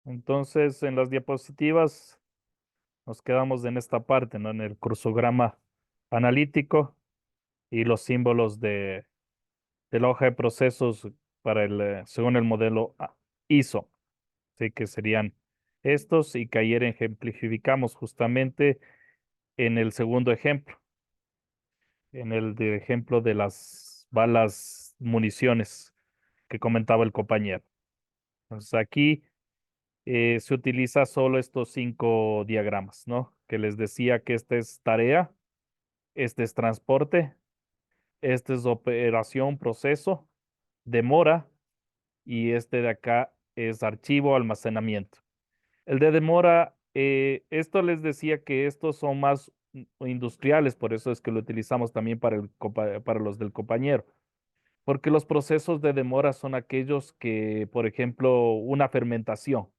Entonces, en las diapositivas nos quedamos en esta parte, ¿no? En el crucigrama analítico y los símbolos de la hoja de procesos para según el modelo ISO, ¿sí? Que serían estos y que ayer ejemplificamos justamente en el segundo ejemplo, en el de ejemplo de las balas municiones que comentaba el compañero. Entonces aquí se utiliza solo estos 5 diagramas, ¿no? Que les decía que este es tarea, este es transporte, este es operación, proceso, demora y este de acá es archivo, almacenamiento. El de demora, esto les decía que estos son más industriales, por eso es que lo utilizamos también para, para los del compañero, porque los procesos de demora son aquellos que, por ejemplo, una fermentación,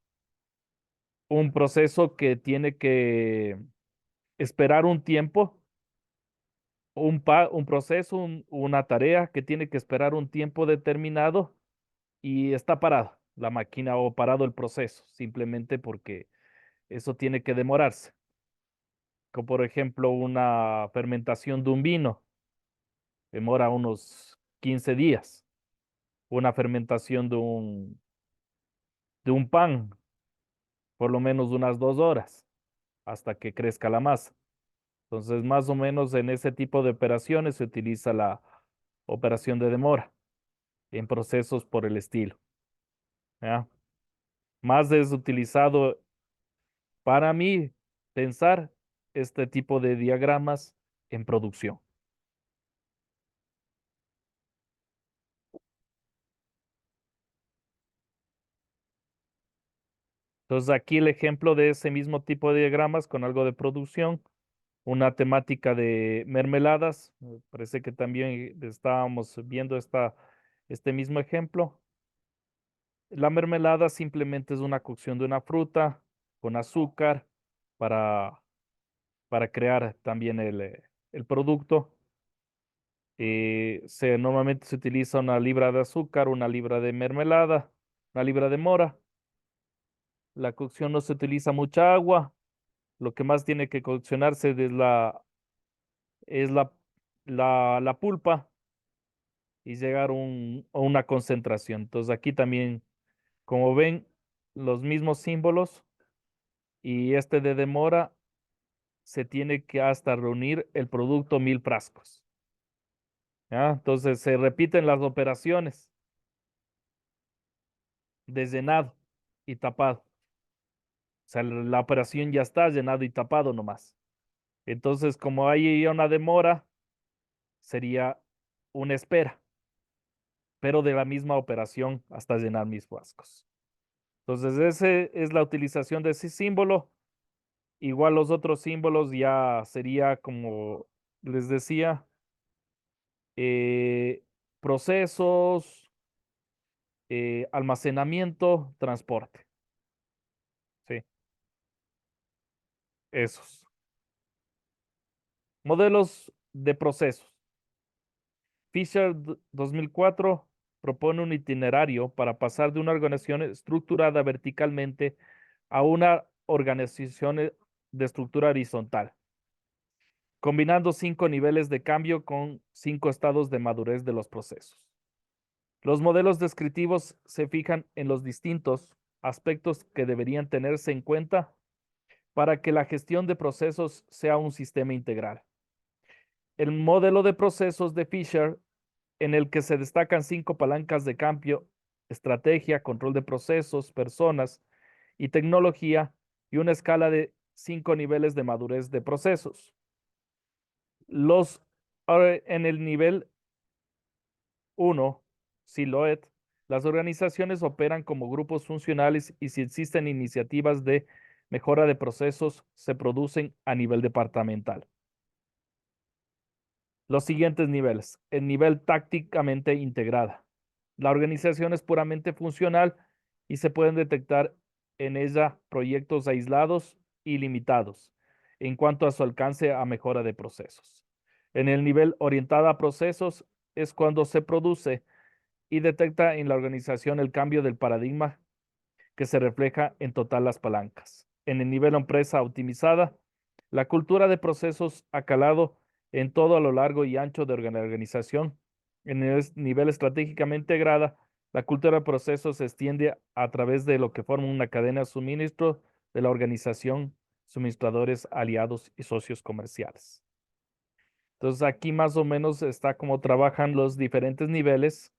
un proceso que tiene que esperar un tiempo, un proceso, una tarea que tiene que esperar un tiempo determinado y está parado la máquina o parado el proceso, simplemente porque eso tiene que demorarse. Como por ejemplo una fermentación de un vino, demora unos 15 días. Una fermentación de un pan, por lo menos unas 2 horas, hasta que crezca la masa. Entonces, más o menos en ese tipo de operaciones se utiliza la operación de demora en procesos por el estilo. ¿Ya? Más es utilizado para mí pensar este tipo de diagramas en producción. Entonces, aquí el ejemplo de ese mismo tipo de diagramas con algo de producción, una temática de mermeladas. Parece que también estábamos viendo este mismo ejemplo. La mermelada simplemente es una cocción de una fruta con azúcar para, para crear también el producto. Normalmente se utiliza una libra de azúcar, una libra de mermelada, una libra de mora. La cocción no se utiliza mucha agua. Lo que más tiene que coccionarse es la pulpa y llegar a una concentración. Entonces aquí también, como ven, los mismos símbolos y este de demora se tiene que hasta reunir el producto 1000 frascos. ¿Ya? Entonces se repiten las operaciones de llenado y tapado. O sea, la operación ya está llenado y tapado nomás. Entonces, como hay ya una demora, sería una espera, pero de la misma operación hasta llenar mis frascos. Entonces, ese es la utilización de ese símbolo. Igual los otros símbolos ya sería como les decía, eh, procesos, almacenamiento, transporte. Sí, esos. Modelos de procesos. Fisher 2004 propone un itinerario para pasar de una organización estructurada verticalmente a una organización de estructura horizontal, combinando 5 niveles de cambio con 5 estados de madurez de los procesos. Los modelos descriptivos se fijan en los distintos aspectos que deberían tenerse en cuenta para que la gestión de procesos sea un sistema integral. El modelo de procesos de Fisher, en el que se destacan 5 palancas de cambio: estrategia, control de procesos, personas y tecnología, y una escala de 5 niveles de madurez de procesos. Ahora, en el nivel 1, Siloet, las organizaciones operan como grupos funcionales y si existen iniciativas de mejora de procesos, se producen a nivel departamental. Los siguientes niveles. El nivel tácticamente integrada. La organización es puramente funcional y se pueden detectar en ella proyectos aislados y limitados en cuanto a su alcance a mejora de procesos. En el nivel orientada a procesos es cuando se produce y detecta en la organización el cambio del paradigma que se refleja en total las palancas. En el nivel empresa optimizada, la cultura de procesos ha calado en todo a lo largo y ancho de la organización. En el nivel estratégicamente integrada, la cultura de procesos se extiende a través de lo que forma una cadena de suministro de la organización, suministradores, aliados y socios comerciales. Entonces aquí más o menos está cómo trabajan los diferentes niveles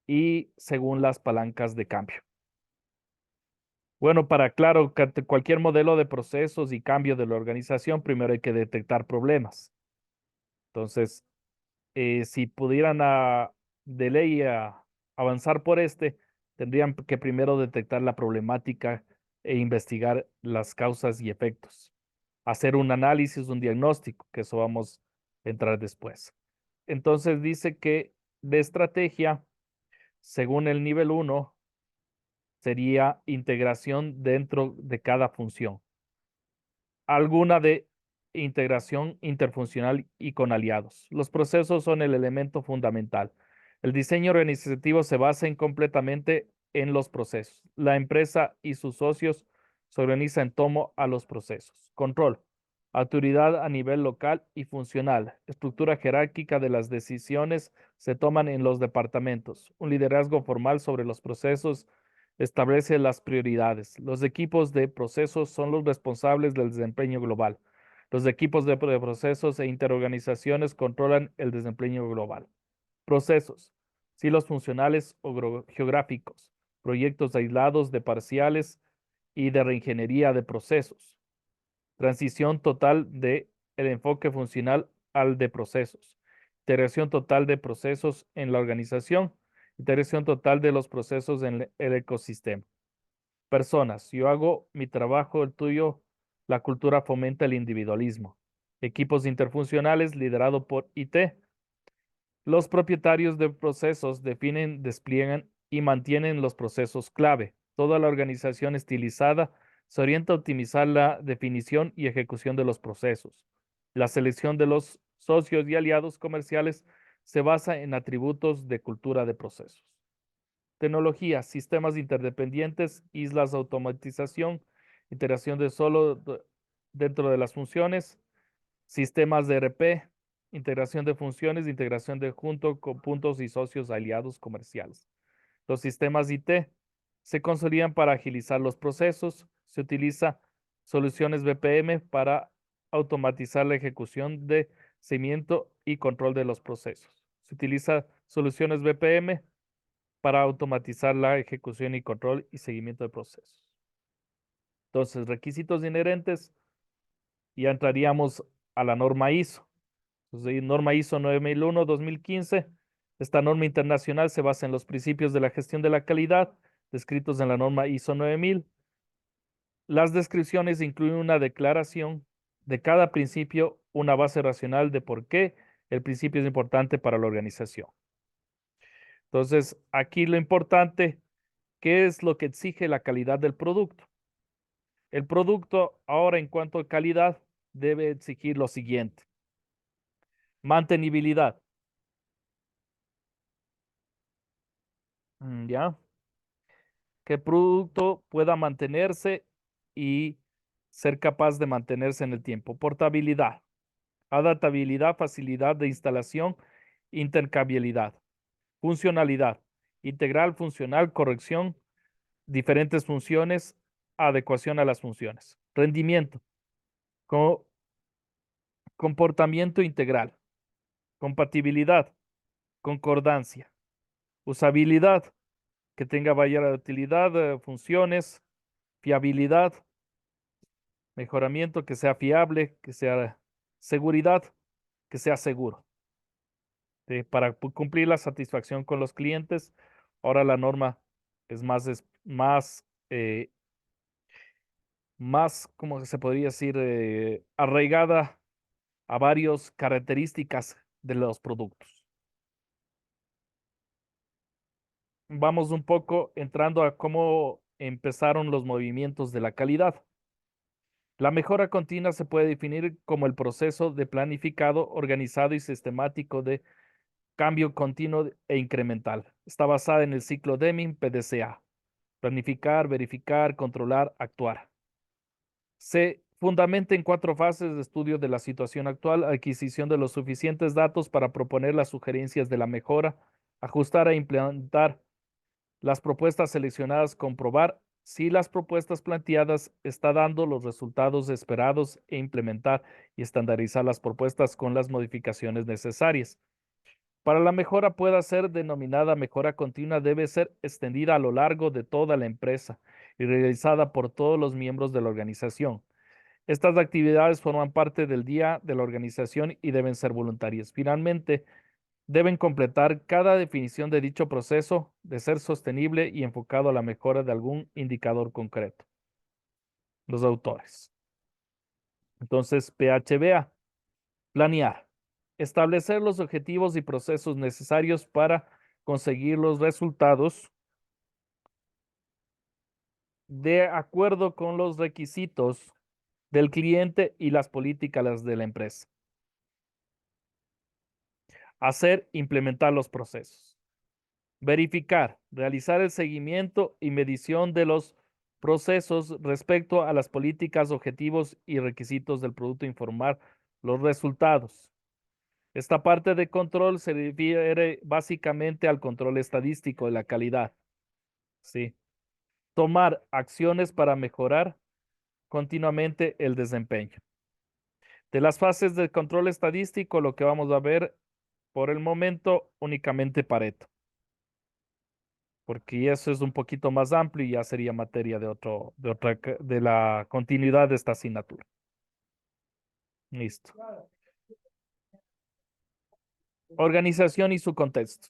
y según las palancas de cambio. Bueno, para claro, cualquier modelo de procesos y cambio de la organización, primero hay que detectar problemas. Entonces, si pudieran de ley avanzar por tendrían que primero detectar la problemática e investigar las causas y efectos. Hacer un análisis, un diagnóstico, que eso vamos a entrar después. Entonces dice que de estrategia, según el nivel 1, sería integración dentro de cada función. Alguna de integración interfuncional y con aliados. Los procesos son el elemento fundamental. El diseño organizativo se basa completamente en los procesos. La empresa y sus socios se organizan en torno a los procesos. Control. Autoridad a nivel local y funcional. Estructura jerárquica de las decisiones se toman en los departamentos. Un liderazgo formal sobre los procesos establece las prioridades. Los equipos de procesos son los responsables del desempeño global. Los equipos de procesos e interorganizaciones controlan el desempeño global. Procesos, silos funcionales o geográficos, proyectos aislados de parciales y de reingeniería de procesos. Transición total de el enfoque funcional al de procesos. Integración total de procesos en la organización. Integración total de los procesos en el ecosistema. Personas, yo hago mi trabajo, el tuyo, la cultura fomenta el individualismo. Equipos interfuncionales liderado por IT. Los propietarios de procesos definen, despliegan y mantienen los procesos clave. Toda la organización estilizada se orienta a optimizar la definición y ejecución de los procesos. La selección de los socios y aliados comerciales se basa en atributos de cultura de procesos. Tecnología, sistemas interdependientes, islas de automatización, integración de solo dentro de las funciones, sistemas de ERP, integración de funciones, integración de junto con puntos y socios aliados comerciales. Los sistemas IT se consolidan para agilizar los procesos. Se utiliza soluciones BPM para automatizar la ejecución de seguimiento y control de los procesos. Se utiliza soluciones BPM para automatizar la ejecución y control y seguimiento de procesos. Entonces, requisitos inherentes, ya entraríamos a la norma ISO. Entonces, norma ISO 9001-2015. Esta norma internacional se basa en los principios de la gestión de la calidad descritos en la norma ISO 9000. Las descripciones incluyen una declaración de cada principio, una base racional de por qué el principio es importante para la organización. Entonces, aquí lo importante, ¿qué es lo que exige la calidad del producto? El producto, ahora en cuanto a calidad, debe exigir lo siguiente. Mantenibilidad. ¿Ya? Que el producto pueda mantenerse y ser capaz de mantenerse en el tiempo. Portabilidad. Adaptabilidad, facilidad de instalación, intercambiabilidad. Funcionalidad. Integral, funcional, corrección, diferentes funciones, adecuación a las funciones. Rendimiento. Comportamiento integral. Compatibilidad. Concordancia. Usabilidad. Que tenga mayor utilidad, funciones, fiabilidad, mejoramiento, que sea fiable, que sea seguridad, que sea seguro. Para cumplir la satisfacción con los clientes, ahora la norma es más, ¿cómo se podría decir? Arraigada a varias características de los productos. Vamos un poco entrando a cómo empezaron los movimientos de la calidad. La mejora continua se puede definir como el proceso de planificado, organizado y sistemático de cambio continuo e incremental. Está basada en el ciclo Deming PDCA. Planificar, verificar, controlar, actuar. Se fundamenta en 4 fases de estudio de la situación actual, adquisición de los suficientes datos para proponer las sugerencias de la mejora, ajustar e implementar las propuestas seleccionadas, comprobar si las propuestas planteadas están dando los resultados esperados e implementar y estandarizar las propuestas con las modificaciones necesarias. Para la mejora pueda ser denominada mejora continua, debe ser extendida a lo largo de toda la empresa y realizada por todos los miembros de la organización. Estas actividades forman parte del día de la organización y deben ser voluntarias. Finalmente, deben completar cada definición de dicho proceso de ser sostenible y enfocado a la mejora de algún indicador concreto. Los autores. Entonces, PHBA, planear. Establecer los objetivos y procesos necesarios para conseguir los resultados de acuerdo con los requisitos del cliente y las políticas de la empresa. Hacer, implementar los procesos. Verificar, realizar el seguimiento y medición de los procesos respecto a las políticas, objetivos y requisitos del producto, informar los resultados. Esta parte de control se refiere básicamente al control estadístico de la calidad. Sí. Tomar acciones para mejorar continuamente el desempeño. De las fases de control estadístico, lo que vamos a ver por el momento únicamente Pareto, porque eso es un poquito más amplio y ya sería materia de la continuidad de esta asignatura. Listo. Organización y su contexto.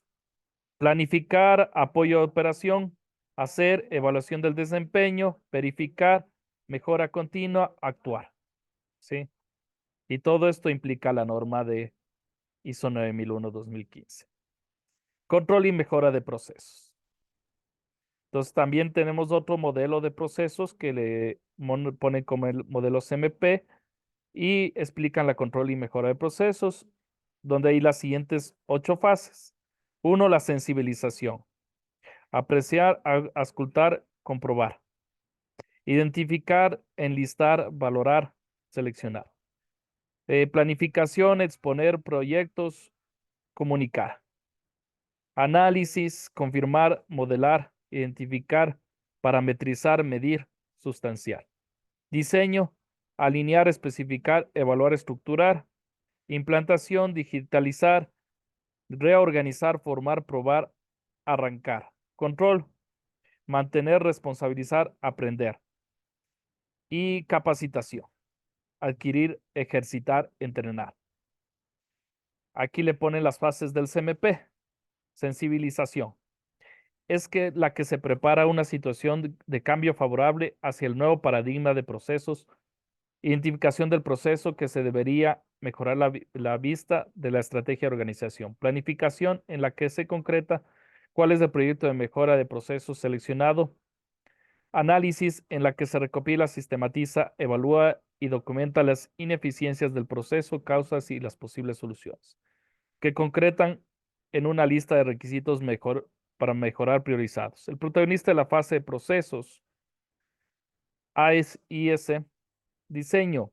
Planificar, apoyo a operación, hacer, evaluación del desempeño, verificar, mejora continua, actuar. ¿Sí? Y todo esto implica la norma de ISO 9001-2015. Control y mejora de procesos. Entonces también tenemos otro modelo de procesos que le ponen como el modelo CMP y explican la control y mejora de procesos, donde hay las siguientes 8 fases. 1, la sensibilización. Apreciar, auscultar, comprobar. Identificar, enlistar, valorar, seleccionar. Planificación, exponer proyectos, comunicar. Análisis, confirmar, modelar, identificar, parametrizar, medir, sustanciar. Diseño, alinear, especificar, evaluar, estructurar. Implantación, digitalizar, reorganizar, formar, probar, arrancar. Control, mantener, responsabilizar, aprender. Y capacitación, adquirir, ejercitar, entrenar. Aquí le ponen las fases del CMP. Sensibilización. Es que la que se prepara una situación de cambio favorable hacia el nuevo paradigma de procesos, identificación del proceso que se debería mejorar la vista de la estrategia de organización, planificación en la que se concreta cuál es el proyecto de mejora de procesos seleccionado, análisis en la que se recopila, sistematiza, evalúa y documenta las ineficiencias del proceso, causas y las posibles soluciones, que concretan en una lista de requisitos para mejorar priorizados. El protagonista de la fase de procesos, ASIS, diseño,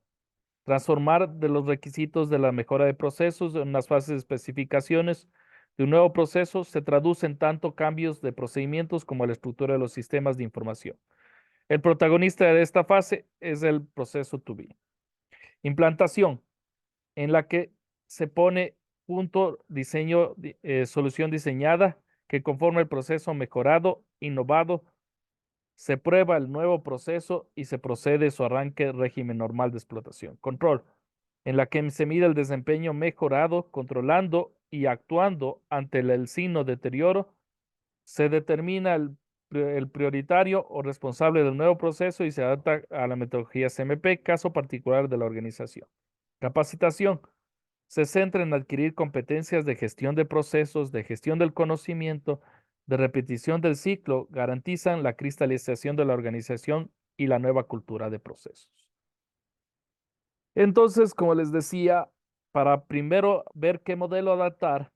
transformar de los requisitos de la mejora de procesos en unas fases de especificaciones de un nuevo proceso se traducen tanto cambios de procedimientos como la estructura de los sistemas de información. El protagonista de esta fase es el proceso to be. Implantación, en la que se pone punto diseño, solución diseñada que conforme el proceso mejorado, innovado, se prueba el nuevo proceso y se procede a su arranque régimen normal de explotación. Control, en la que se mide el desempeño mejorado, controlando y actuando ante el signo deterioro, se determina el prioritario o responsable del nuevo proceso y se adapta a la metodología CMP, caso particular de la organización. Capacitación. Se centra en adquirir competencias de gestión de procesos, de gestión del conocimiento, de repetición del ciclo, garantizan la cristalización de la organización y la nueva cultura de procesos. Entonces, como les decía, para primero ver qué modelo adaptar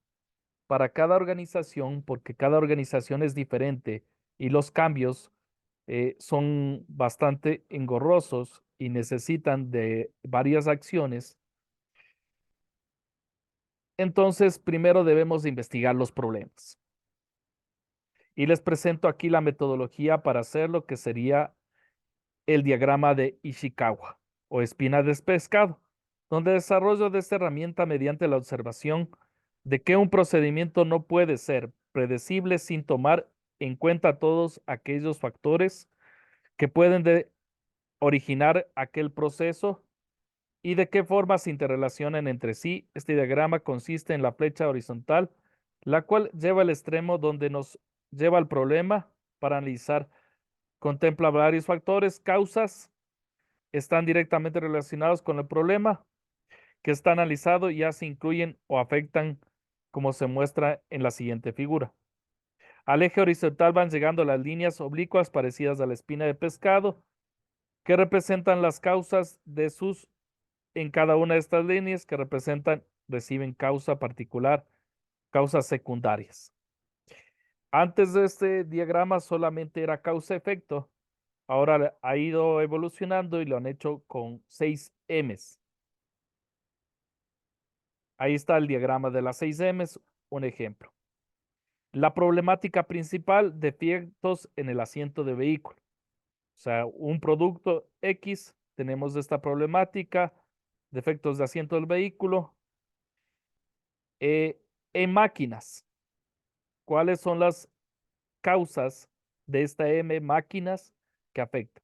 para cada organización, porque cada organización es diferente y los cambios son bastante engorrosos y necesitan de varias acciones. Entonces, primero debemos de investigar los problemas. Y les presento aquí la metodología para hacerlo, que sería el diagrama de Ishikawa o espina de pescado, donde desarrollo de esta herramienta mediante la observación de que un procedimiento no puede ser predecible sin tomar en cuenta todos aquellos factores que pueden originar aquel proceso y de qué forma se interrelacionan entre sí. Este diagrama consiste en la flecha horizontal, la cual lleva al extremo donde nos lleva al problema para analizar. Contempla varios factores, causas, están directamente relacionados con el problema que está analizado y ya se incluyen o afectan como se muestra en la siguiente figura. Al eje horizontal van llegando las líneas oblicuas parecidas a la espina de pescado que representan las causas de sus en cada una de estas líneas que reciben causa particular, causas secundarias. Antes de este diagrama solamente era causa-efecto, ahora ha ido evolucionando y lo han hecho con 6 M's. Ahí está el diagrama de las 6 M's, un ejemplo. La problemática principal, defectos en el asiento de vehículo. O sea, un producto X, tenemos esta problemática, defectos de asiento del vehículo. En máquinas, ¿cuáles son las causas de esta M máquinas que afectan?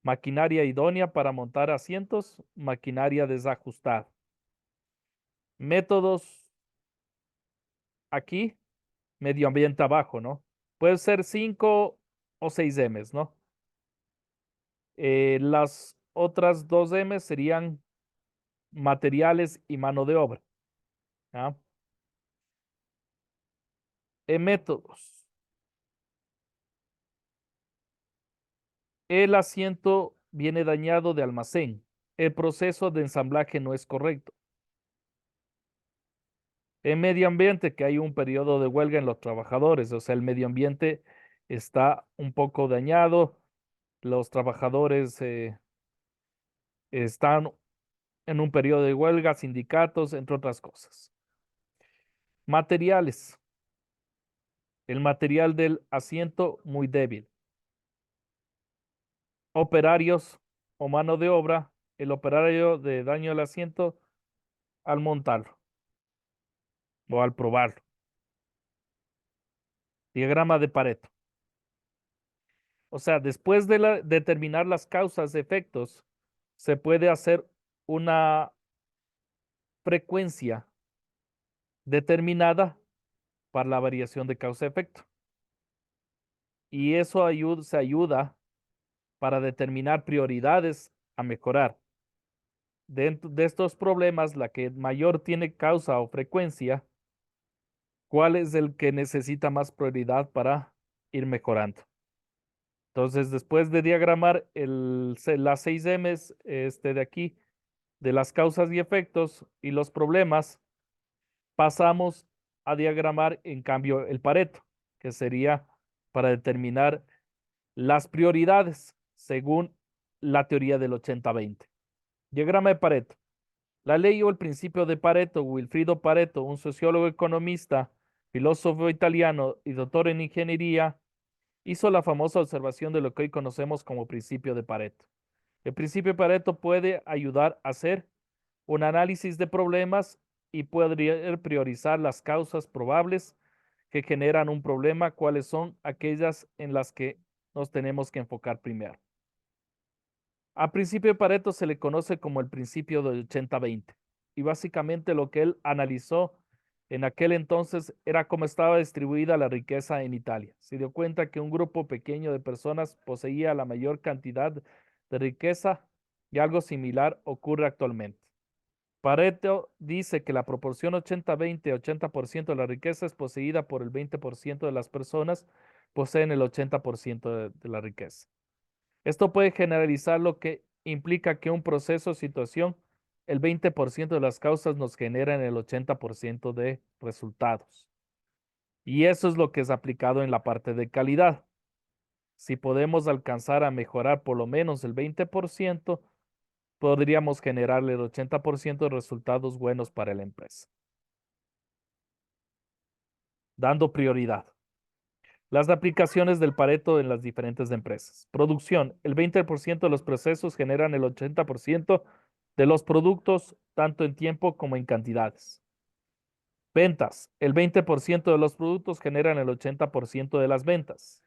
Maquinaria idónea para montar asientos, maquinaria desajustada. Métodos aquí, medio ambiente abajo, ¿no? Puede ser 5 o 6 M's, ¿no? Las otras 2 M serían materiales y mano de obra. ¿Ya? Métodos. El asiento viene dañado de almacén. El proceso de ensamblaje no es correcto. En medio ambiente, que hay un periodo de huelga en los trabajadores, o sea, el medio ambiente está un poco dañado, los trabajadores están en un periodo de huelga, sindicatos, entre otras cosas. Materiales. El material del asiento muy débil. Operarios o mano de obra. El operario de daño al asiento al montarlo o al probarlo. Diagrama de Pareto. O sea, después de determinar las causas, efectos, se puede hacer una frecuencia determinada para la variación de causa-efecto. Y eso se ayuda para determinar prioridades a mejorar. Dentro de estos problemas, la que mayor tiene causa o frecuencia, ¿cuál es el que necesita más prioridad para ir mejorando? Entonces, después de diagramar las 6 M's de aquí, de las causas y efectos y los problemas, pasamos a diagramar, en cambio, el Pareto, que sería para determinar las prioridades según la teoría del 80-20. Diagrama de Pareto. La ley o el principio de Pareto, Wilfrido Pareto, un sociólogo economista, filósofo italiano y doctor en ingeniería, hizo la famosa observación de lo que hoy conocemos como principio de Pareto. El principio de Pareto puede ayudar a hacer un análisis de problemas y poder priorizar las causas probables que generan un problema, cuáles son aquellas en las que nos tenemos que enfocar primero. Al principio de Pareto se le conoce como el principio del 80-20 y básicamente lo que él analizó en aquel entonces era cómo estaba distribuida la riqueza en Italia. Se dio cuenta que un grupo pequeño de personas poseía la mayor cantidad de riqueza y algo similar ocurre actualmente. Pareto dice que la proporción 80-20, 80% de la riqueza es poseída por el 20% de las personas, poseen el 80% de la riqueza. Esto puede generalizar, lo que implica que un proceso o situación, el 20% de las causas nos generan el 80% de resultados. Y eso es lo que es aplicado en la parte de calidad. si podemos alcanzar a mejorar por lo menos el 20%, podríamos generarle el 80% de resultados buenos para la empresa, dando prioridad. Las aplicaciones del Pareto en las diferentes empresas. Producción. El 20% de los procesos generan el 80% de los productos, tanto en tiempo como en cantidades. Ventas. El 20% de los productos generan el 80% de las ventas.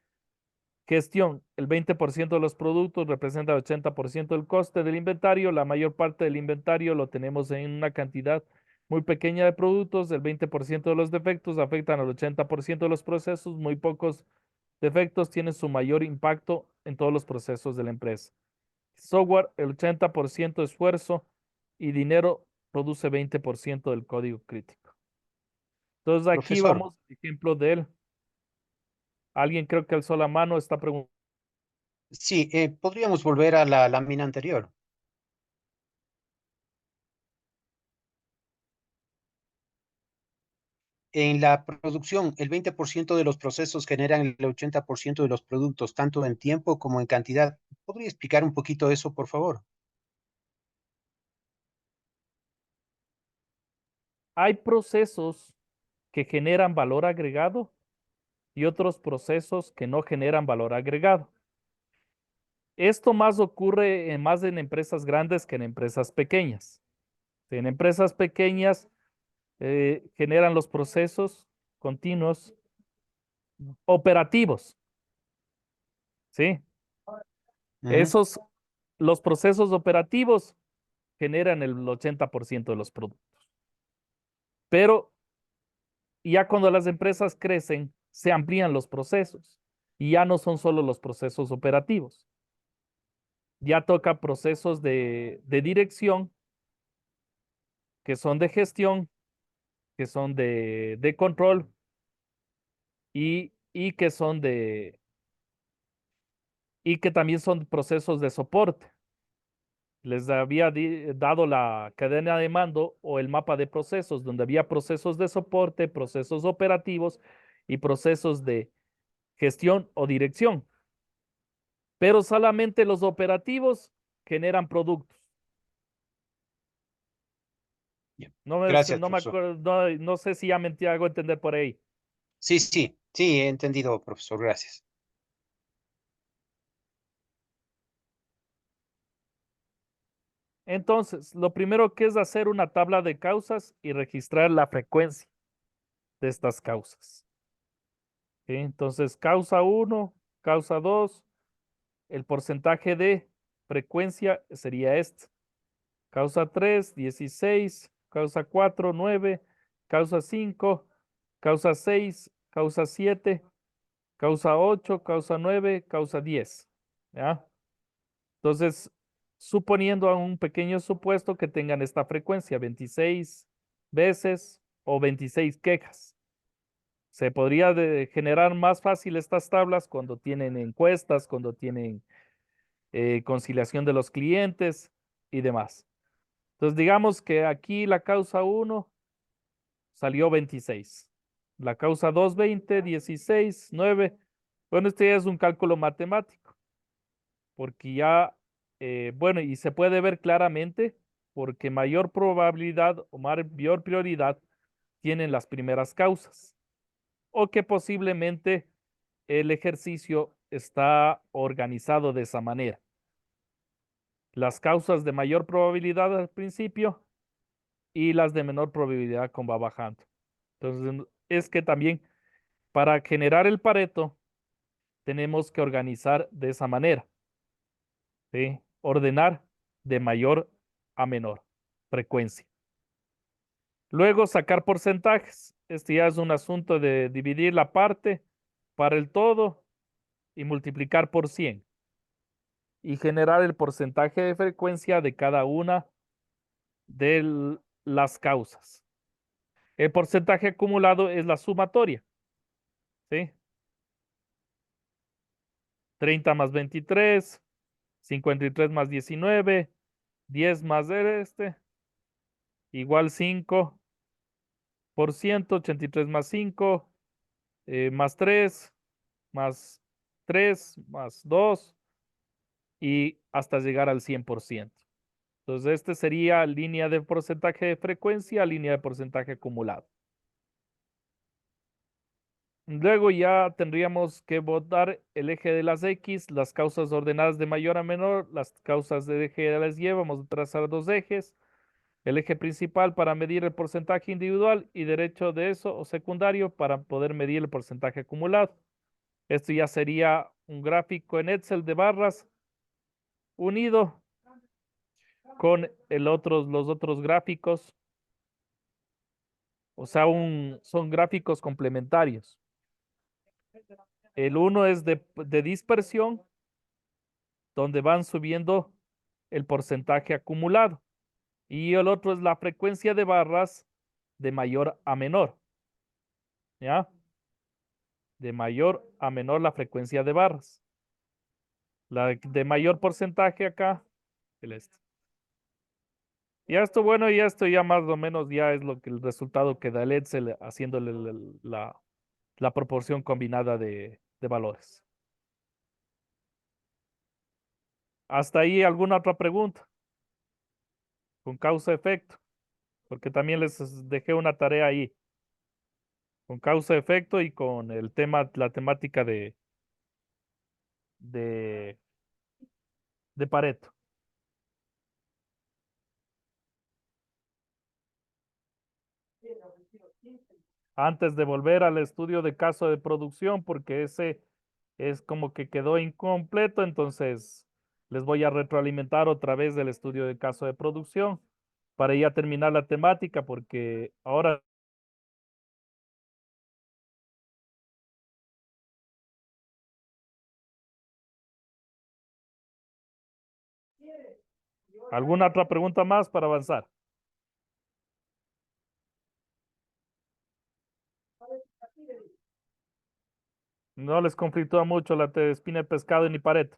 Gestión. El 20% de los productos representa el 80% del coste del inventario. La mayor parte del inventario lo tenemos en una cantidad muy pequeña de productos. El 20% de los defectos afectan al 80% de los procesos. Muy pocos defectos tienen su mayor impacto en todos los procesos de la empresa. Software, el 80% de esfuerzo y dinero produce 20% del código crítico. Entonces aquí Profesor, vamos, ejemplo de él. Alguien creo que alzó la mano, está preguntando. sí, podríamos volver a la lámina anterior. En la producción, el 20% de los procesos generan el 80% de los productos, tanto en tiempo como en cantidad. ¿Podría explicar un poquito eso, por favor? Hay procesos que generan valor agregado y otros procesos que no generan valor agregado. Esto más ocurre más en empresas grandes que en empresas pequeñas. En empresas pequeñas generan los procesos continuos operativos, ¿sí? Ujú. Esos, los procesos operativos generan el 80% de los productos. Pero ya cuando las empresas crecen, se amplían los procesos y ya no son solo los procesos operativos. Ya toca procesos de dirección, que son de gestión, que son de control y que son y que también son procesos de soporte. Les había dado la cadena de mando o el mapa de procesos, donde había procesos de soporte, procesos operativos y procesos de gestión o dirección. Pero solamente los operativos generan productos. Ya. No me, Gracias, no me profesor. acuerdo, no sé si ya me hago entender por ahí. Sí, sí, sí, he entendido, profesor. Gracias. Entonces, lo primero que es hacer una tabla de causas y registrar la frecuencia de estas causas. ¿Sí? Entonces, causa 1, causa 2, el porcentaje de frecuencia sería este. Causa 3, 16, causa 4, 9, causa 5, causa 6, causa 7, causa 8, causa 9, causa 10. ¿Ya? Entonces, suponiendo a un pequeño supuesto que tengan esta frecuencia, 26 veces o 26 quejas. Se podría generar más fácil estas tablas cuando tienen encuestas, cuando tienen conciliación de los clientes y demás. Entonces, digamos que aquí la causa 1 salió 26. La causa 2, 20, 16, 9. Bueno, este ya es un cálculo matemático, porque ya, bueno, y se puede ver claramente porque mayor probabilidad o mayor prioridad tienen las primeras causas, o que posiblemente el ejercicio está organizado de esa manera. Las causas de mayor probabilidad al principio y las de menor probabilidad como va bajando. Entonces, es que también para generar el Pareto tenemos que organizar de esa manera, ¿sí? Ordenar de mayor a menor frecuencia. Luego sacar porcentajes. Este ya es un asunto de dividir la parte para el todo y multiplicar por 100 y generar el porcentaje de frecuencia de cada una de las causas. El porcentaje acumulado es la sumatoria, ¿sí? 30 más 23, 53 más 19, 10 más igual 5%, 83 más 5, más 3, más 3 más 2 y hasta llegar al 100%. Entonces, este sería línea de porcentaje de frecuencia, línea de porcentaje acumulado. Luego ya tendríamos que botar el eje de las X, las causas ordenadas de mayor a menor, las causas de eje de las Y, vamos a trazar dos ejes, el eje principal para medir el porcentaje individual y derecho de eso o secundario para poder medir el porcentaje acumulado. Esto ya sería un gráfico en Excel de barras unido con los otros gráficos, o sea, son gráficos complementarios. El uno es de dispersión, donde van subiendo el porcentaje acumulado. Y el otro es la frecuencia de barras de mayor a menor. ¿Ya? De mayor a menor la frecuencia de barras. La de mayor porcentaje acá, el este. Ya esto, bueno, ya esto ya más o menos ya es lo que el resultado que da el Excel haciéndole la proporción combinada de valores. Hasta ahí, ¿alguna otra pregunta? Con causa-efecto, porque también les dejé una tarea ahí. Con causa-efecto y con el tema, la temática de, de Pareto. Antes de volver al estudio de caso de producción, porque ese es como que quedó incompleto, entonces les voy a retroalimentar otra vez del estudio de caso de producción para ya terminar la temática, porque ahora alguna otra pregunta más para avanzar. No les conflictúa mucho la espina de pescado ni Pareto.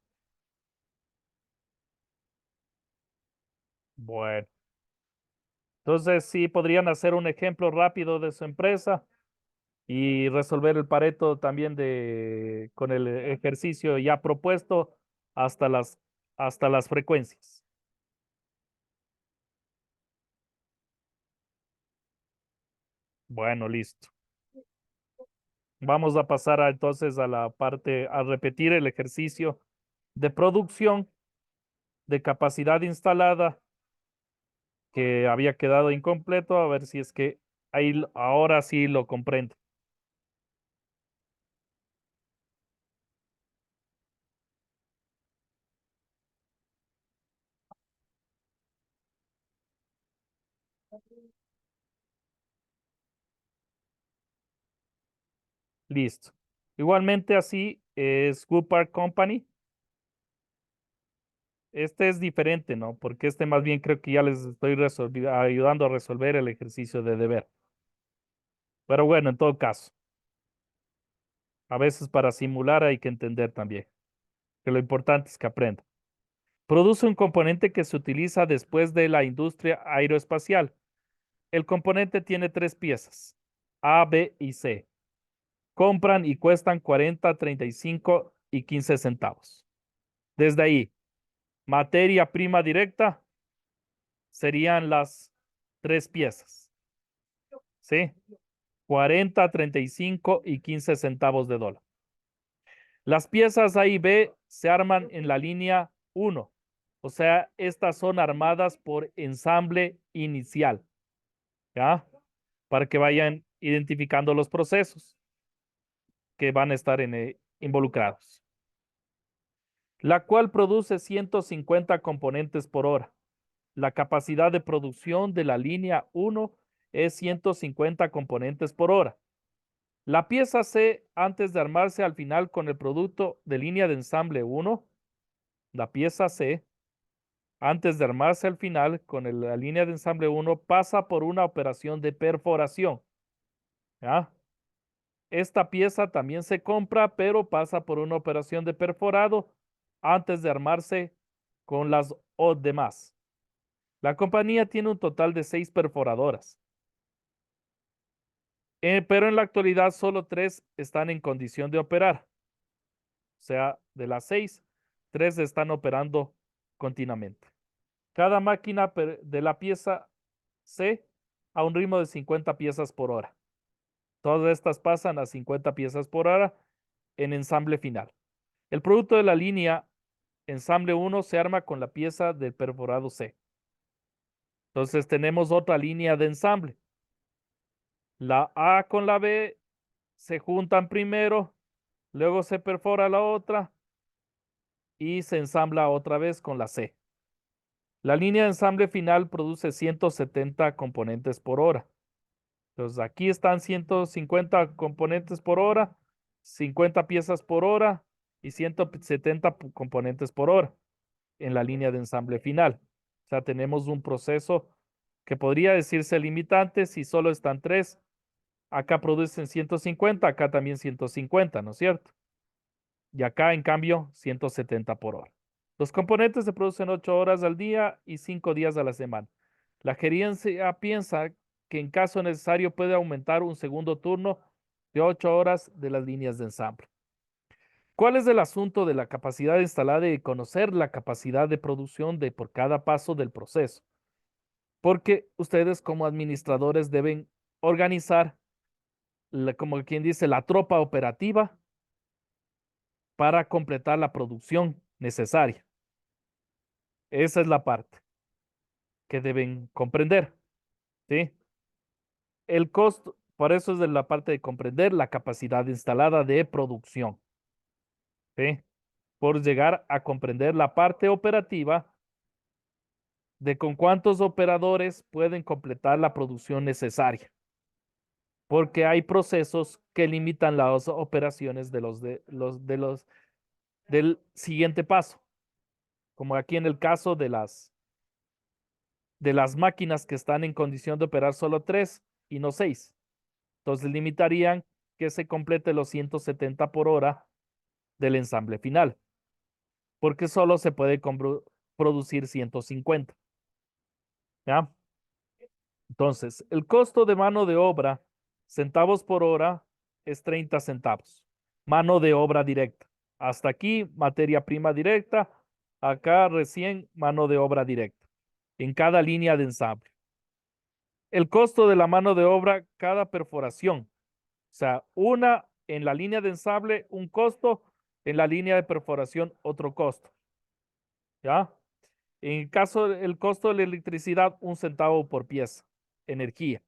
Bueno, entonces sí podrían hacer un ejemplo rápido de su empresa y resolver el Pareto también con el ejercicio ya propuesto hasta hasta las frecuencias. Bueno, listo. Vamos a pasar entonces a la parte, a repetir el ejercicio de producción de capacidad instalada que había quedado incompleto, a ver si es que ahí ahora sí lo comprendo. Listo. Igualmente así es Goodpark Company. Este es diferente, ¿no? Porque este más bien creo que ya les estoy ayudando a resolver el ejercicio de deber. Pero bueno, en todo caso, a veces para simular hay que entender también que lo importante es que aprenda. Produce un componente que se utiliza después de la industria aeroespacial. El componente tiene tres piezas, A, B y C. Compran y cuestan 40, 35 y 15 centavos. Desde ahí, materia prima directa serían las tres piezas, ¿sí? 40, 35 y 15 centavos de dólar. Las piezas A y B se arman en la línea 1, o sea, estas son armadas por ensamble inicial, ¿ya? Para que vayan identificando los procesos que van a estar involucrados, la cual produce 150 componentes por hora. La capacidad de producción de la línea 1 es 150 componentes por hora. La pieza C, antes de armarse al final con el producto de línea de ensamble 1, la pieza C, antes de armarse al final con la línea de ensamble 1, pasa por una operación de perforación. ¿Ya? Esta pieza también se compra, pero pasa por una operación de perforado antes de armarse con las demás. La compañía tiene un total de 6 perforadoras, pero en la actualidad solo 3 están en condición de operar. O sea, de las 6, 3 están operando continuamente. Cada máquina de la pieza C a un ritmo de 50 piezas por hora. Todas estas pasan a 50 piezas por hora en ensamble final. El producto de la línea ensamble 1 se arma con la pieza del perforado C. Entonces tenemos otra línea de ensamble. La A con la B se juntan primero, luego se perfora la otra y se ensambla otra vez con la C. La línea de ensamble final produce 170 componentes por hora. Entonces aquí están 150 componentes por hora, 50 piezas por hora y 170 componentes por hora en la línea de ensamble final. O sea, tenemos un proceso que podría decirse limitante si solo están 3. Acá producen 150, acá también 150, ¿no es cierto? Y acá, en cambio, 170 por hora. Los componentes se producen 8 horas al día y 5 días a la semana. La gerencia piensa que en caso necesario puede aumentar un segundo turno de 8 horas de las líneas de ensamble. ¿Cuál es el asunto de la capacidad instalada y conocer la capacidad de producción de por cada paso del proceso? Porque ustedes como administradores deben organizar, como quien dice, la tropa operativa para completar la producción necesaria. Esa es la parte que deben comprender, ¿sí? El costo, por eso es de la parte de comprender la capacidad instalada de producción, ¿sí? Por llegar a comprender la parte operativa de con cuántos operadores pueden completar la producción necesaria, porque hay procesos que limitan las operaciones del siguiente paso, como aquí en el caso de las máquinas que están en condición de operar solo 3 y no 6. Entonces limitarían que se complete los 170 por hora del ensamble final, porque solo se puede producir 150. ¿Ya? Entonces, el costo de mano de obra, centavos por hora, es 30 centavos. Mano de obra directa. Hasta aquí, materia prima directa. Acá recién mano de obra directa. En cada línea de ensamble. El costo de la mano de obra, cada perforación. O sea, una en la línea de ensamble, un costo. En la línea de perforación, otro costo. ¿Ya? En el caso del costo de la electricidad, un centavo por pieza. Energía.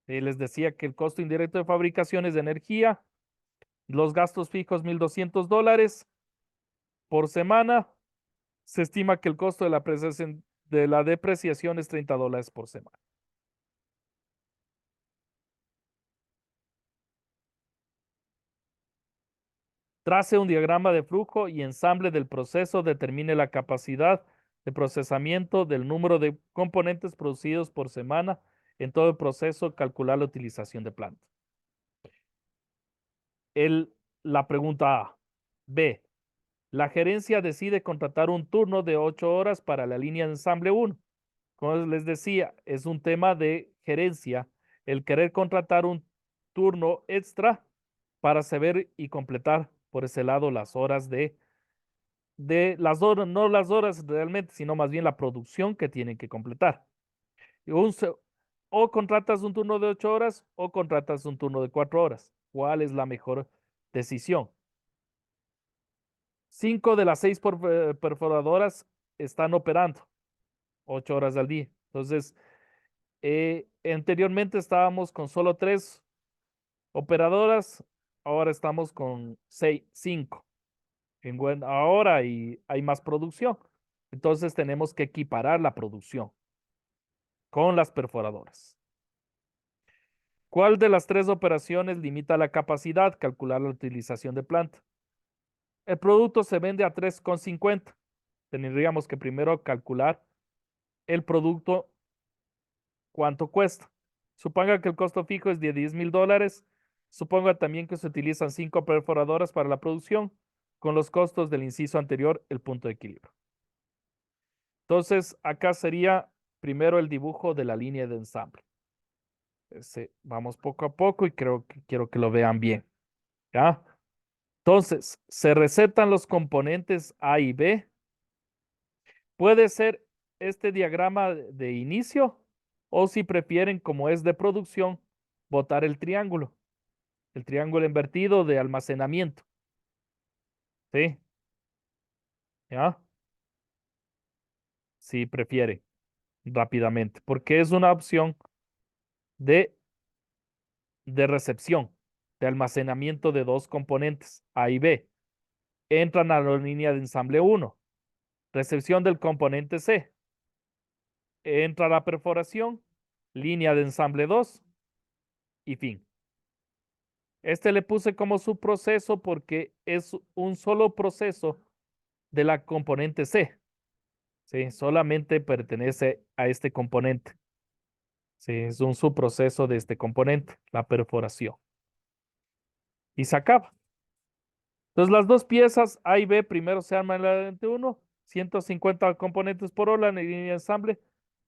Les decía que el costo indirecto de fabricación es de energía, los gastos fijos $1,200 por semana. Se estima que el costo de la depreciación es $30 por semana. Trace un diagrama de flujo y ensamble del proceso, determine la capacidad de procesamiento del número de componentes producidos por semana en todo el proceso, calcular la utilización de planta. La pregunta A. B. La gerencia decide contratar un turno de 8 horas para la línea de ensamble 1. Como les decía, es un tema de gerencia el querer contratar un turno extra para saber y completar por ese lado las horas de las horas, no las horas realmente, sino más bien la producción que tienen que completar. O contratas un turno de 8 horas o contratas un turno de 4 horas. ¿Cuál es la mejor decisión? 5 de las 6 perforadoras están operando 8 horas al día. Entonces, anteriormente estábamos con solo 3 operadoras, ahora estamos con 5. Ahora hay más producción. Entonces tenemos que equiparar la producción con las perforadoras. ¿Cuál de las 3 operaciones limita la capacidad? Calcular la utilización de planta. El producto se vende a 3,50. Tendríamos que primero calcular el producto, cuánto cuesta. Suponga que el costo fijo es de $10,000. Suponga también que se utilizan 5 perforadoras para la producción, con los costos del inciso anterior, el punto de equilibrio. Entonces, acá sería primero el dibujo de la línea de ensamble. Vamos poco a poco y quiero que lo vean bien. ¿Ya? Entonces, se recetan los componentes A y B. Puede ser este diagrama de inicio o si prefieren, como es de producción, botar el triángulo invertido de almacenamiento. ¿Sí? ¿Ya? Si prefiere, rápidamente, porque es una opción de, de recepción, de almacenamiento de dos componentes, A y B. Entran a la línea de ensamble 1. Recepción del componente C. Entra la perforación, línea de ensamble 2 y fin. Este le puse como su proceso porque es un solo proceso de la componente C. ¿Sí? Solamente pertenece a este componente. ¿Sí? Es un subproceso de este componente, la perforación. Y se acaba. Entonces las dos piezas A y B primero se arman en la lente 1, 150 componentes por hora en la línea de ensamble.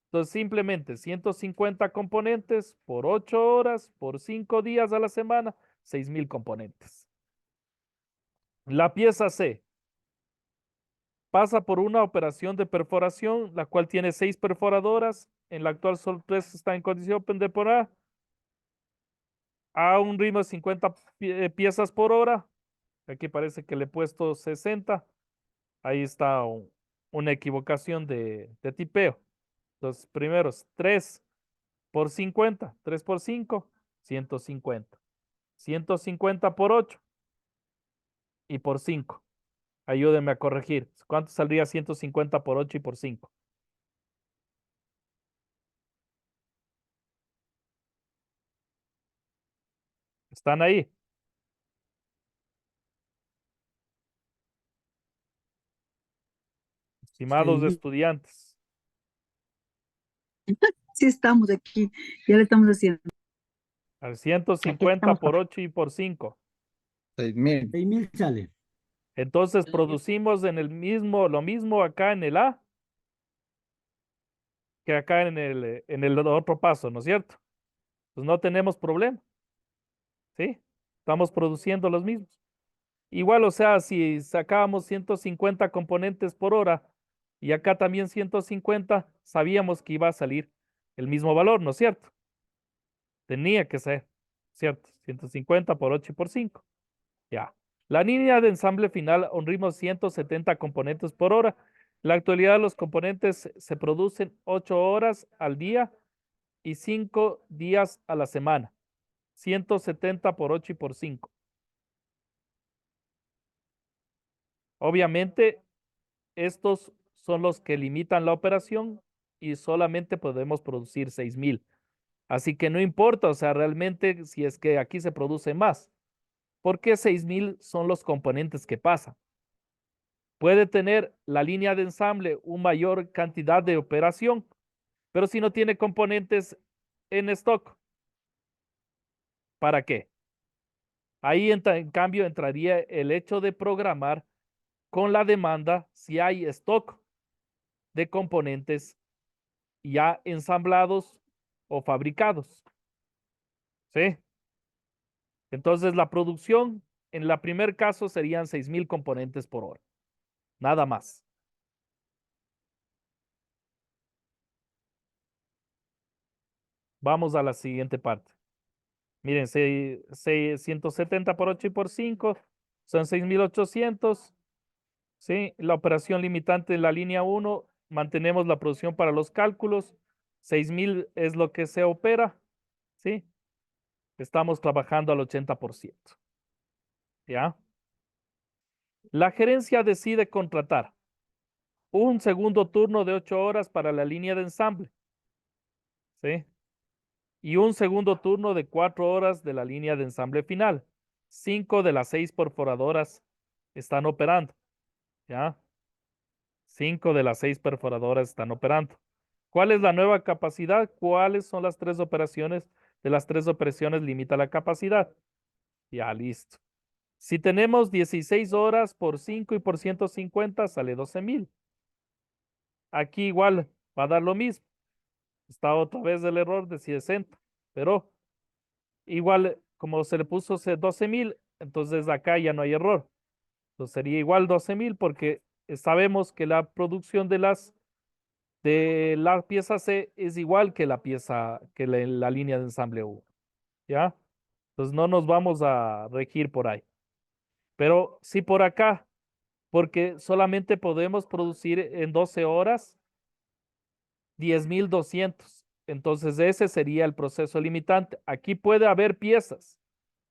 Entonces, simplemente 150 componentes por 8 horas, por 5 días a la semana, 6,000 componentes. La pieza C pasa por una operación de perforación, la cual tiene 6 perforadoras. En la actual solo 3 están en condición de perforar a un ritmo de 50 piezas por hora. Aquí parece que le he puesto 60. Ahí está una equivocación de tipeo. Los primeros 3 por 50, 3 por 5, 150. 150 por 8 y por 5. Ayúdenme a corregir. ¿Cuánto saldría 150 por 8 y por 5? ¿Están ahí? Estimados 6,000. estudiantes. Sí, estamos aquí, ya lo estamos haciendo. Al Aquí 150 estamos, por profe. 8 y por 5. 6,000. 6,000 sale. Entonces producimos lo mismo acá en el A que acá en el otro paso, ¿no es cierto? Pues no tenemos problema, ¿sí? Estamos produciendo los mismos. Igual, o sea, si sacábamos 150 componentes por hora y acá también 150, sabíamos que iba a salir el mismo valor, ¿no es cierto? Tenía que ser, ¿cierto? 150 por 8 y por 5. Ya. La línea de ensamble final a un ritmo de 170 componentes por hora. En la actualidad los componentes se producen 8 horas al día y 5 días a la semana. 170 por 8 y por 5. Obviamente, estos son los que limitan la operación y solamente podemos producir 6,000. Así que no importa, o sea, realmente si es que aquí se produce más, porque 6,000 son los componentes que pasan. Puede tener la línea de ensamble una mayor cantidad de operación, pero si no tiene componentes en stock, ¿para qué? Ahí en cambio entraría el hecho de programar con la demanda si hay stock de componentes ya ensamblados o fabricados. ¿Sí? Entonces la producción en el primer caso serían 6,000 componentes por hora. Nada más. Vamos a la siguiente parte. Miren, 170 por 8 y por 5 son 6,800. ¿Sí? La operación limitante de la línea 1, mantenemos la producción para los cálculos. 6,000 es lo que se opera. ¿Sí? Estamos trabajando al 80%. ¿Ya? La gerencia decide contratar un segundo turno de 8 horas para la línea de ensamble. ¿Sí? Y un segundo turno de 4 horas de la línea de ensamble final. 5 de las 6 perforadoras están operando. ¿Ya? 5 de las 6 perforadoras están operando. ¿Cuál es la nueva capacidad? ¿Cuáles son las 3 operaciones? De las 3 operaciones limita la capacidad. Ya, listo. Si tenemos 16 horas por 5 y por 150, sale 12,000. Aquí igual va a dar lo mismo. Está otra vez el error de 60, pero igual como se le puso 12,000, entonces acá ya no hay error. Entonces sería igual 12,000 porque sabemos que la producción de la pieza C es igual que la pieza, que la línea de ensamble U. ¿Ya? Entonces no nos vamos a regir por ahí. Pero sí por acá, porque solamente podemos producir en 12 horas 10,200. Entonces ese sería el proceso limitante. Aquí puede haber piezas,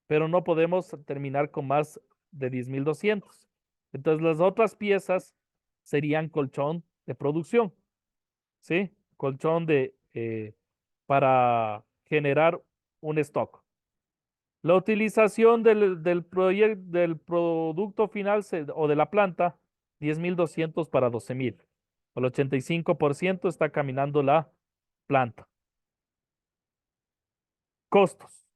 pero no podemos terminar con más de 10,200. Entonces las otras piezas serían colchón de producción, ¿sí? Colchón para generar un stock. La utilización del producto final o de la planta, 10,200 para 12,000. El 85% está caminando la planta. Costos.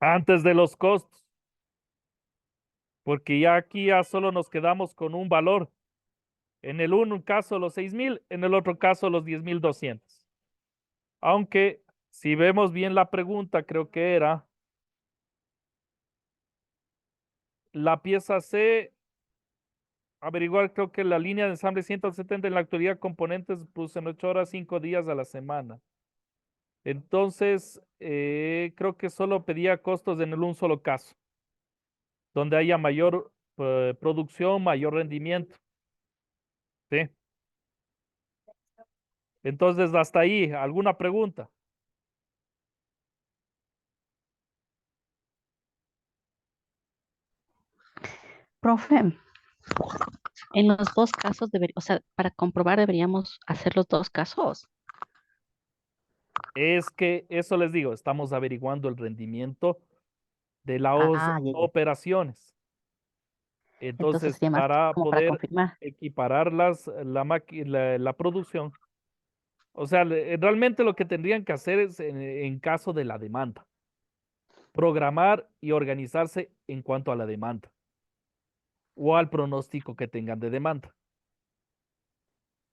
Antes de los costos, porque ya aquí ya solo nos quedamos con un valor. En el uno caso los 6,000, en el otro caso los 10,200. Aunque si vemos bien la pregunta, creo que era la pieza C, averiguar, creo que la línea de ensamble 170 en la actualidad componentes puse en 8 horas, 5 días a la semana. Entonces, creo que solo pedía costos en un solo caso, donde haya mayor producción, mayor rendimiento. ¿Sí? Entonces, hasta ahí, ¿alguna pregunta? Profe, en los dos casos, o sea, para comprobar deberíamos hacer los dos casos. Es que eso les digo, estamos averiguando el rendimiento de las Ah, ya, ya. operaciones. Entonces Entonces, sería más para como para poder confirmar. equiparar la producción, o sea, realmente lo que tendrían que hacer es en caso de la demanda, programar y organizarse en cuanto a la demanda o al pronóstico que tengan de demanda,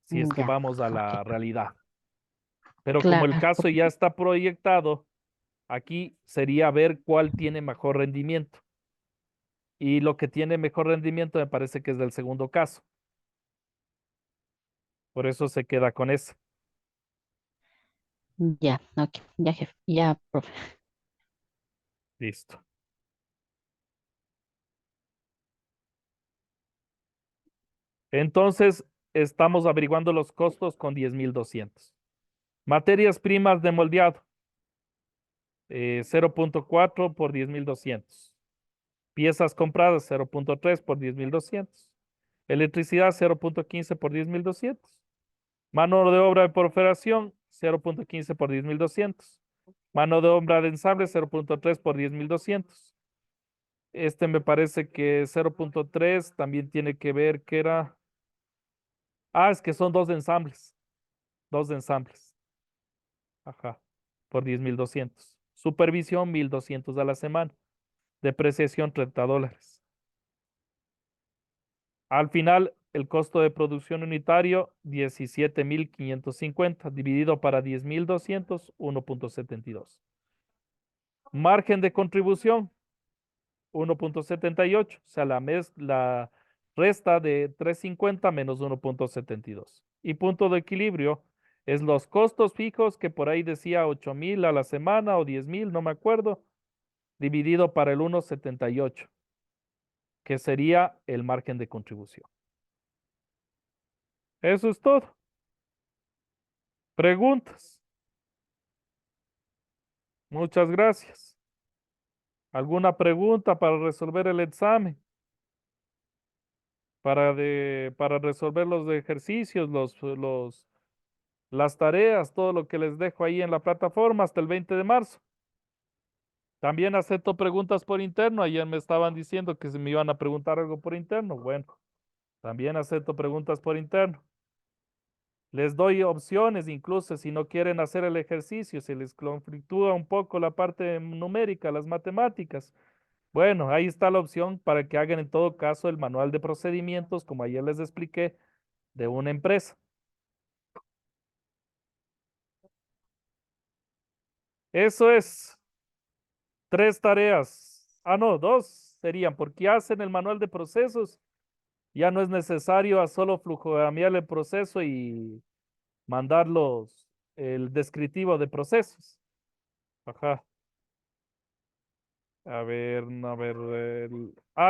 si es que Ya, vamos a ok, la realidad. Pero como el claro, caso ya está proyectado, aquí sería ver cuál tiene mejor rendimiento. Y lo que tiene mejor rendimiento me parece que es del segundo caso. Por eso se queda con ese. ya, ok, ya, jefe, ya, profe. Listo. Entonces, estamos averiguando los costos con 10,200. Materias primas de moldeado, 0,4 por 10,200. Piezas compradas, 0,3 por 10,200. Electricidad, 0,15 por 10,200. Mano de obra de perforación, 0,15 por 10,200. Mano de obra de ensamble, 0,3 por 10,200. Este me parece que 0,3 también tiene que ver que era. Ah, es que son dos ensambles. Dos ensambles. Ajá. Por 10,200. Supervisión, 1,200 a la semana. Depreciación, $30. Al final, el costo de producción unitario, 17,550. Dividido para 10,200, 1,72. Margen de contribución, 1,78. O sea, la resta de 350 menos 1,72. Y punto de equilibrio es los costos fijos, que por ahí decía 8,000 a la semana o 10,000, no me acuerdo, dividido para el 1,78, que sería el margen de contribución. Eso es todo. Preguntas. Muchas gracias. ¿Alguna pregunta para resolver el examen? Para resolver los ejercicios, las tareas, todo lo que les dejo ahí en la plataforma hasta el 20 de marzo. También acepto preguntas por interno. Ayer me estaban diciendo que se me iban a preguntar algo por interno. Bueno, también acepto preguntas por interno. Les doy opciones, incluso si no quieren hacer el ejercicio, si les conflictúa un poco la parte numérica, las matemáticas. Bueno, ahí está la opción para que hagan en todo caso el manual de procedimientos, como ayer les expliqué, de una empresa. Eso es 3 tareas Ah, no, dos serían, porque ya hacen el manual de procesos, ya no es necesario a solo flujogramear el proceso y mandarlos el descriptivo de procesos. Ajá. A ver, no, a ver.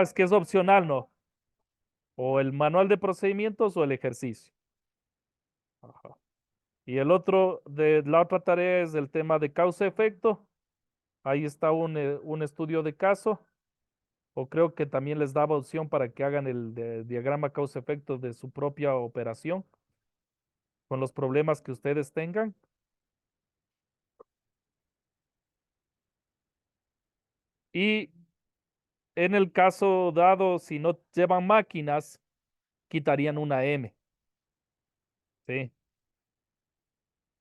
Es que es opcional, ¿no? O el manual de procedimientos o el ejercicio. Ajá. Y el otro, de la otra tarea es el tema de causa-efecto. Ahí está un estudio de caso. O creo que también les daba opción para que hagan el diagrama causa-efecto de su propia operación con los problemas que ustedes tengan. Y en el caso dado, si no llevan máquinas, quitarían una M. ¿Sí?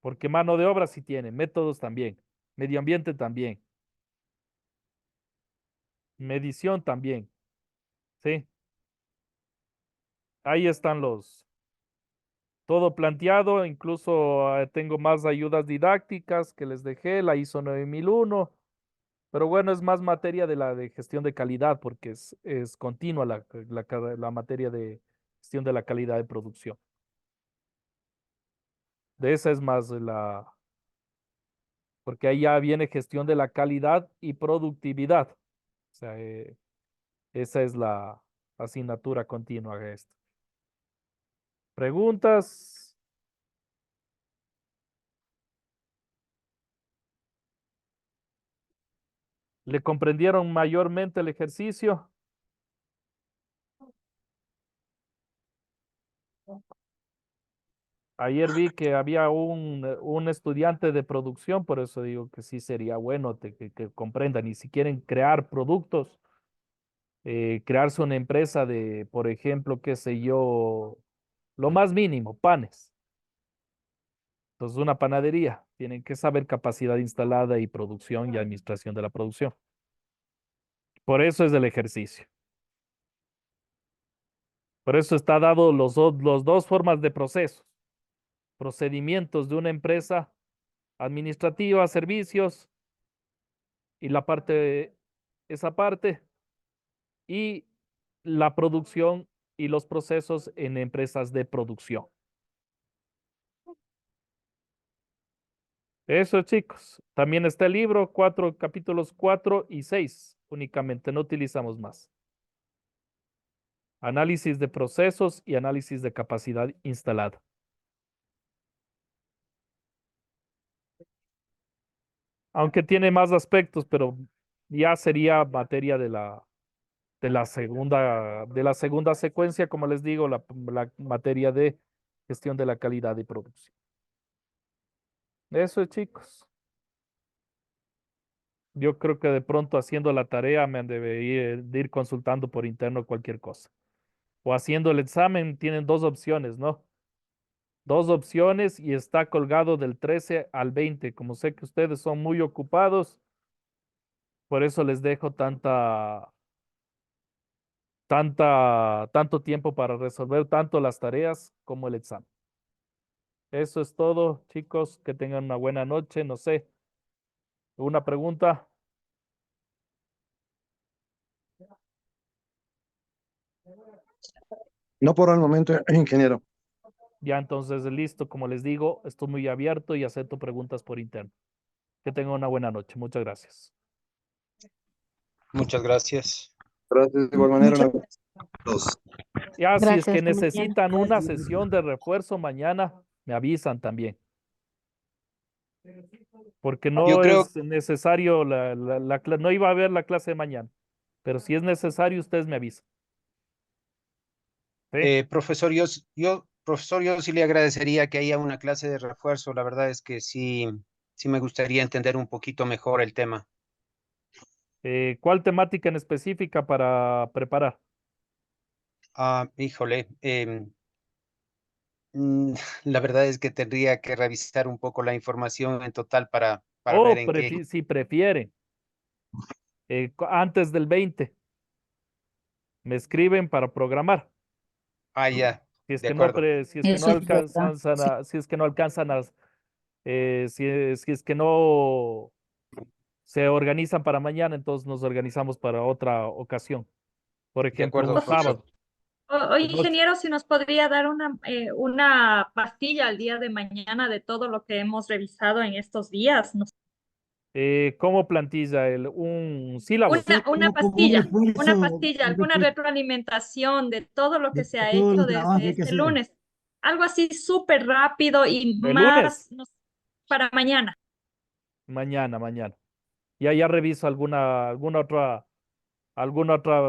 Porque mano de obra sí tienen, métodos también, medio ambiente también, medición también. ¿Sí? Ahí están todo planteado, incluso tengo más ayudas didácticas que les dejé, la ISO 9001, pero bueno, es más materia de la de gestión de calidad, porque es continua la materia de gestión de la calidad de producción. De esa es más porque ahí ya viene gestión de la calidad y productividad. O sea, esa es la asignatura continua de esto. ¿Preguntas? ¿Le comprendieron mayormente el ejercicio? Ayer vi que había un estudiante de producción, por eso digo que sí sería bueno que comprendan. Y si quieren crear productos, crearse una empresa de, por ejemplo, qué sé yo, lo más mínimo, panes. Entonces, una panadería. Tienen que saber capacidad instalada y producción y administración de la producción. Por eso es el ejercicio. Por eso está dado los dos formas de procesos. Procedimientos de una empresa administrativa, servicios y esa parte, y la producción y los procesos en empresas de producción. Eso, chicos. También está el libro, capítulos 4 y 6. Únicamente no utilizamos más. Análisis de procesos y análisis de capacidad instalada. Aunque tiene más aspectos, pero ya sería materia de la segunda secuencia, como les digo, la materia de gestión de la calidad y producción. Eso, chicos. Yo creo que de pronto haciendo la tarea me han de ir consultando por interno cualquier cosa. O haciendo el examen, tienen dos opciones, ¿no? Dos opciones y está colgado del 13 al 20. Como sé que ustedes son muy ocupados, por eso les dejo tanto tiempo para resolver tanto las tareas como el examen. Eso es todo, chicos. Que tengan una buena noche. No sé, ¿una pregunta? No por el momento, ingeniero. Ya entonces, listo. Como les digo, estoy muy abierto y acepto preguntas por interno. Que tengan una buena noche. Muchas gracias. Muchas gracias. Gracias, de igual manera. Muchas Dos. Ya, si es Gracias, que hasta mañana. necesitan una sesión de refuerzo mañana, me avisan también. Porque Yo no creo, es necesario, no iba a haber la clase de mañana, pero si es necesario, ustedes me avisan. ¿Sí? profesor, yo sí le agradecería que haya una clase de refuerzo. La verdad es que sí, sí me gustaría entender un poquito mejor el tema. ¿Cuál temática en específica para preparar? Híjole, la verdad es que tendría que revisar un poco la información en total para ver O en qué. si prefieren, antes del 20, me escriben para programar. Ya, Si es de que no, acuerdo. si es que no eso es verdad. alcanzan Sí. si es que no alcanzan si es que no se organizan para mañana, entonces nos organizamos para otra ocasión. Por De ejemplo, acuerdo, un profesor. sábado. Oye, No- ingeniero, si nos podría dar una pastilla al día de mañana de todo lo que hemos revisado en estos días. ¿Cómo plantilla un sílabo? Una pastilla, alguna retroalimentación de todo lo que se ha hecho desde este lunes. Algo así súper rápido y El más lunes, para mañana. mañana. Ya reviso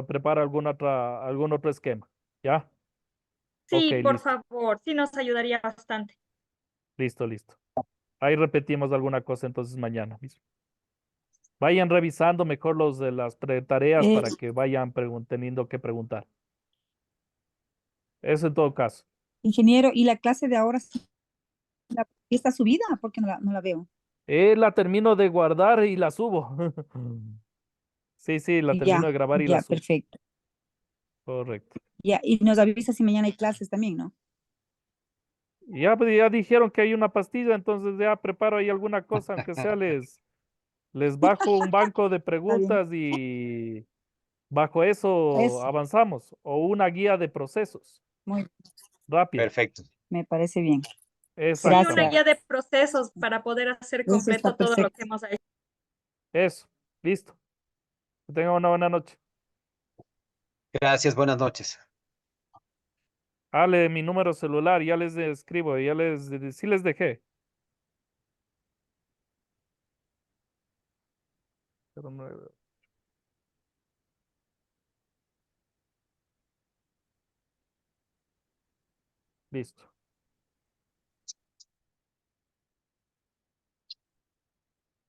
prepara algún otro esquema. ¿Ya? Ok, Sí, por listo, favor, sí nos ayudaría bastante. listo. Ahí repetimos alguna cosa entonces mañana mismo. Vayan revisando mejor los de las tareas Eh, para que vayan teniendo que preguntar. Eso en todo caso. ingeniero, ¿y la clase de ahora sí está subida? ¿Por qué no la veo? La termino de guardar y la subo. Sí, la termino Ya, de grabar y la ya, subo. perfecto. Correcto. Ya, y nos avisa si mañana hay clases también, ¿no? Ya dijeron que hay una pastilla, entonces ya preparo ahí alguna cosa, aunque sea les bajo un banco de Está bien. preguntas y bajo eso Eso, avanzamos. O una guía de procesos muy, rápida. Perfecto. me parece bien. Sí, una Exactamente. guía Gracias. de procesos para poder hacer Eso está completo todo lo perfecto. que hemos hecho. Eso. Listo. Que tengan una buena noche. Gracias, buenas noches. Dale mi número celular, ya les escribo, sí les dejé. 09. Listo.